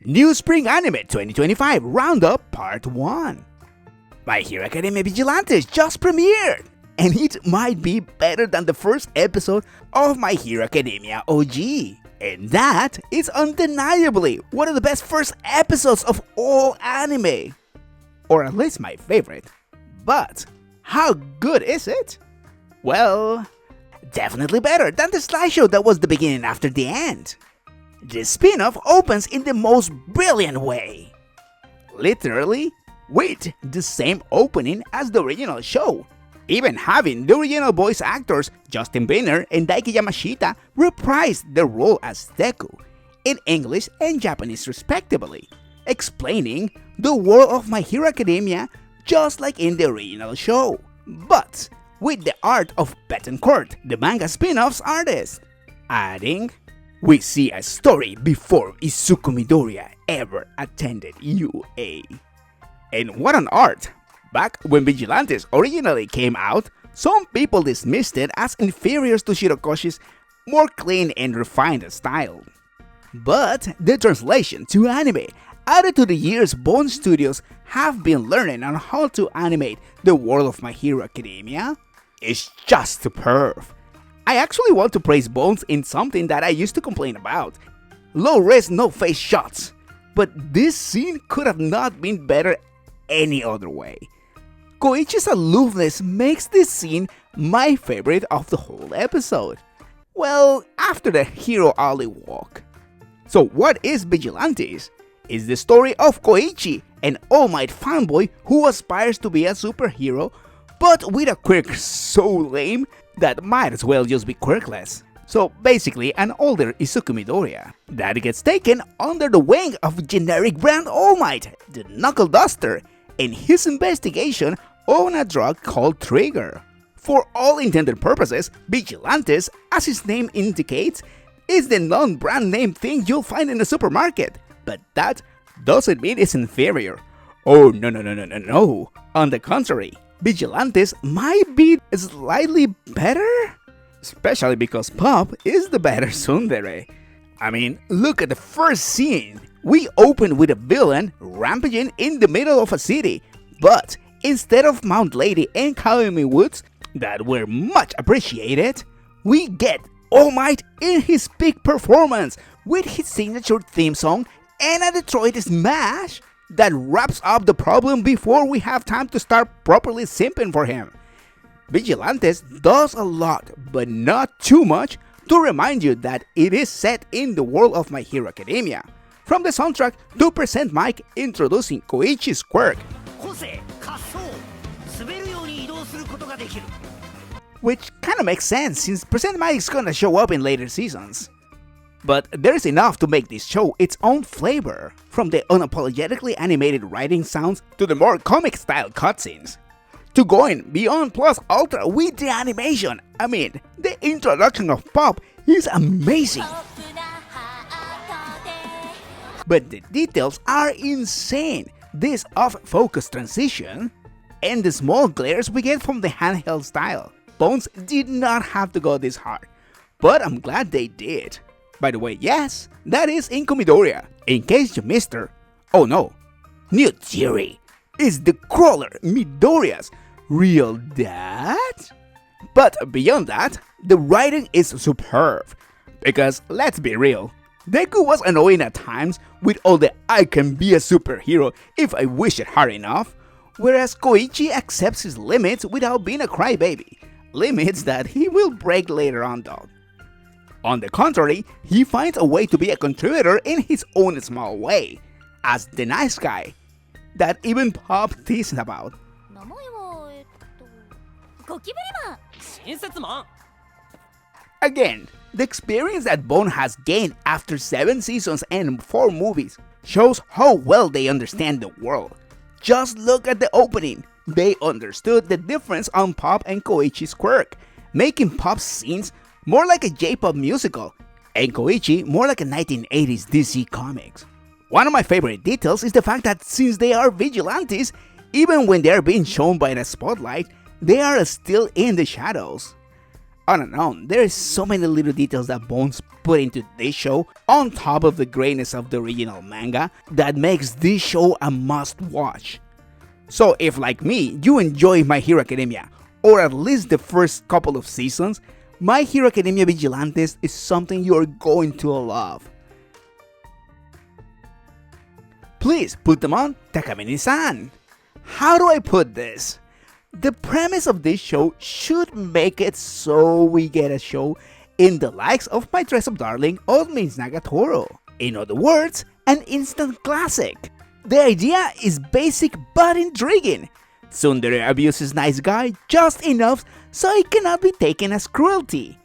New Spring Anime 2025 Roundup Part 1. My Hero Academia Vigilantes just premiered, and it might be better than the first episode of My Hero Academia OG. And that is undeniably one of the best first episodes of all anime. Or at least my favorite. But how good is it? Well, definitely better than the slideshow that was the beginning after the end. The spin-off opens in the most brilliant way. Literally, with the same opening as the original show, even having the original voice actors Justin Biener and Daiki Yamashita reprise their role as Deku in English and Japanese respectively, explaining the world of My Hero Academia just like in the original show, but with the art of Betancourt, the manga spin-off's artist, adding, "We see a story before Izuku Midoriya ever attended UA." And what an art! Back when Vigilantes originally came out, some people dismissed it as inferior to Shirokoshi's more clean and refined style. But the translation to anime, added to the years Bone Studios have been learning on how to animate the world of My Hero Academia, is just superb. I actually want to praise Bones in something that I used to complain about: low risk, no face shots. But this scene could have not been better any other way. Koichi's aloofness makes this scene my favorite of the whole episode. Well, after the Hero Alley walk. So what is Vigilantes? It's the story of Koichi, an All Might fanboy who aspires to be a superhero, but with a quirk so lame that might as well just be quirkless. So basically an older Izuku Midoriya that gets taken under the wing of generic brand All Might, the Knuckle Duster, in his investigation on a drug called Trigger. For all intended purposes, Vigilantes, as his name indicates, is the non-brand name thing you'll find in the supermarket, but that doesn't mean it's inferior. Oh no. On the contrary, Vigilantes might be slightly better? Especially because Pop is the better tsundere. I mean, look at the first scene. We open with a villain rampaging in the middle of a city, but instead of Mount Lady and Kaomi Woods that were much appreciated, we get All Might in his peak performance with his signature theme song and a Detroit smash that wraps up the problem before we have time to start properly simping for him. Vigilantes does a lot, but not too much, to remind you that it is set in the world of My Hero Academia. From the soundtrack to Present Mike introducing Koichi's quirk, which kinda makes sense since Present Mike is gonna show up in later seasons. But there's enough to make this show its own flavor, from the unapologetically animated writing sounds to the more comic-style cutscenes, to going beyond plus ultra with the animation. I mean, the introduction of Pop is amazing. But the details are insane. This off-focus transition, and the small glares we get from the handheld style. Bones did not have to go this hard, but I'm glad they did. By the way, yes, that is Inko Midoriya, in case you missed her. Oh no, New Theory is the Crawler Midoriya's real dad? But beyond that, the writing is superb. Because let's be real, Deku was annoying at times with all the "I can be a superhero if I wish it hard enough," whereas Koichi accepts his limits without being a crybaby. Limits that he will break later on though. On the contrary, he finds a way to be a contributor in his own small way, as the nice guy that even Pop teases about. Again, the experience that Bone has gained after 7 seasons and 4 movies shows how well they understand the world. Just look at the opening. They understood the difference on Pop and Koichi's quirk, making Pop's scenes more like a J-pop musical, and Koichi more like a 1980s DC Comics. One of my favorite details is the fact that since they are vigilantes, even when they are being shown by the spotlight, they are still in the shadows. On and on, there's so many little details that Bones put into this show on top of the greatness of the original manga that makes this show a must watch. So if like me, you enjoy My Hero Academia, or at least the first couple of seasons, My Hero Academia Vigilantes is something you're going to love. Please put them on Takamine-san. How do I put this? The premise of this show should make it so we get a show in the likes of My Dress Up Darling or Miss Nagatoro. In other words, an instant classic. The idea is basic but intriguing. Tsundere abuses nice guy just enough so it cannot be taken as cruelty.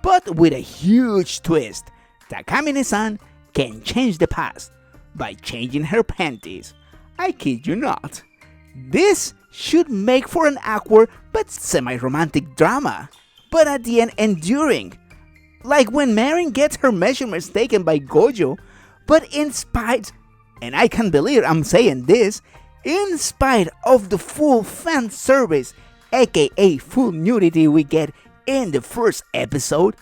But with a huge twist, Takamine-san can change the past by changing her panties. I kid you not. This should make for an awkward but semi-romantic drama, but at the end enduring. Like when Marin gets her measurements taken by Gojo, but in spite, and I can't believe I'm saying this, in spite of the full fan service, aka full nudity we get in the first episode,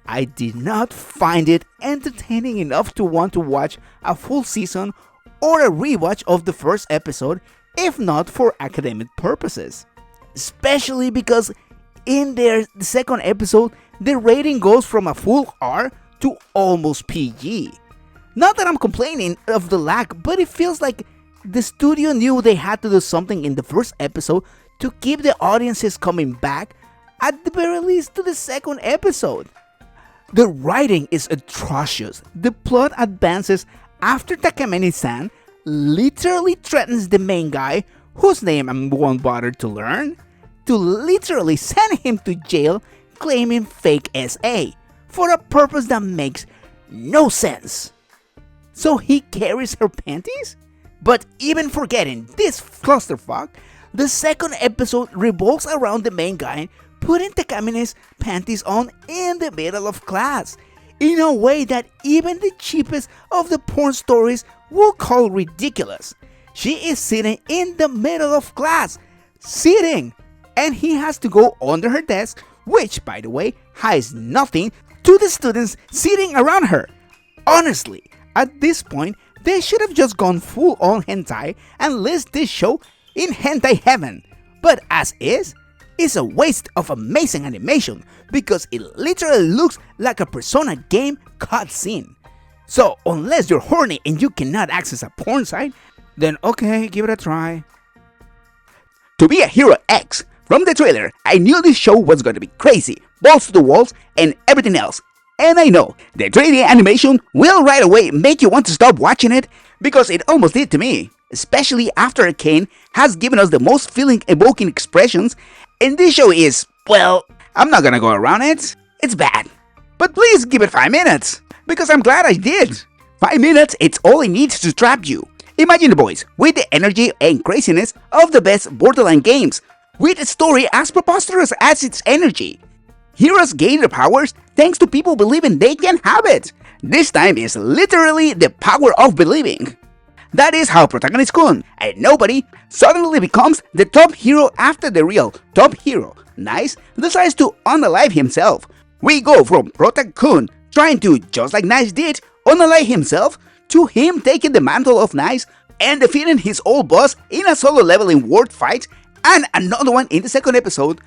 I did not find it entertaining enough to want to watch a full season or a rewatch of the first episode, if not for academic purposes. Especially because in their second episode, the rating goes from a full R to almost PG. Not that I'm complaining of the lack, but it feels like the studio knew they had to do something in the first episode to keep the audiences coming back, at the very least to the second episode. The writing is atrocious. The plot advances after Takamine-san literally threatens the main guy, whose name I won't bother to learn, to literally send him to jail claiming fake SA for a purpose that makes no sense. So he carries her panties? But even forgetting this clusterfuck, the second episode revolves around the main guy putting Takamine's panties on in the middle of class, in a way that even the cheapest of the porn stories will call ridiculous. She is sitting in the middle of class, sitting, and he has to go under her desk, which, by the way, hides nothing to the students sitting around her. Honestly, at this point, they should have just gone full on hentai and list this show in hentai heaven. But as is, it's a waste of amazing animation because it literally looks like a Persona game cutscene. So unless you're horny and you cannot access a porn site, then okay, give it a try. To Be a Hero X, from the trailer, I knew this show was going to be crazy, balls to the walls, and everything else. And I know, the 3D animation will right away make you want to stop watching it, because it almost did to me. Especially after Arcane has given us the most feeling-evoking expressions, and this show is, well, I'm not gonna go around it, it's bad. But please give it 5 minutes, because I'm glad I did. 5 minutes, it's all it needs to trap you. Imagine the boys, with the energy and craziness of the best Borderlands games, with a story as preposterous as its energy. Heroes gain their powers thanks to people believing they can have it. This time is literally the power of believing. That is how Protagonist Kun, and nobody, suddenly becomes the top hero after the real top hero, Nice, decides to unalive himself. We go from Prota Kun trying to, just like Nice did, unalive himself, to him taking the mantle of Nice and defeating his old boss in a solo level in World Fight, and another one in the second episode.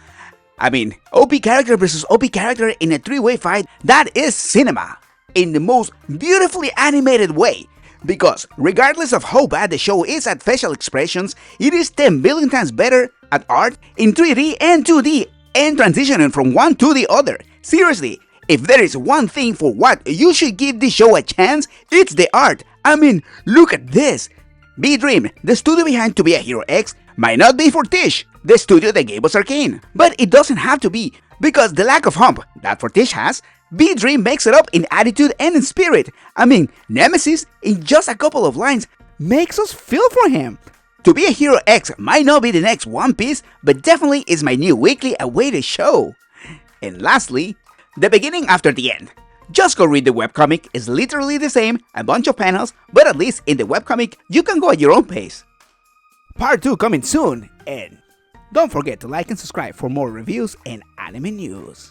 I mean, OP character versus OP character in a 3-way fight, that is cinema, in the most beautifully animated way. Because regardless of how bad the show is at facial expressions, it is 10 billion times better at art in 3D and 2D and transitioning from one to the other. Seriously, if there is one thing for what you should give this show a chance, it's the art. I mean, look at this. B-Dream, the studio behind To Be a Hero X, might not be Fortiche, the studio that gave us Arcane. But it doesn't have to be, because the lack of hump that Fortiche has, B-Dream makes it up in attitude and in spirit. I mean, Nemesis, in just a couple of lines, makes us feel for him. To Be a Hero X might not be the next One Piece, but definitely is my new weekly awaited show. And lastly, the beginning after the end. Just go read the webcomic, it's literally the same, a bunch of panels, but at least in the webcomic, you can go at your own pace. Part 2 coming soon, and don't forget to like and subscribe for more reviews and anime news.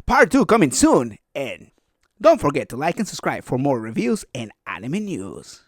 Part 2 coming soon, and don't forget to like and subscribe for more reviews and anime news.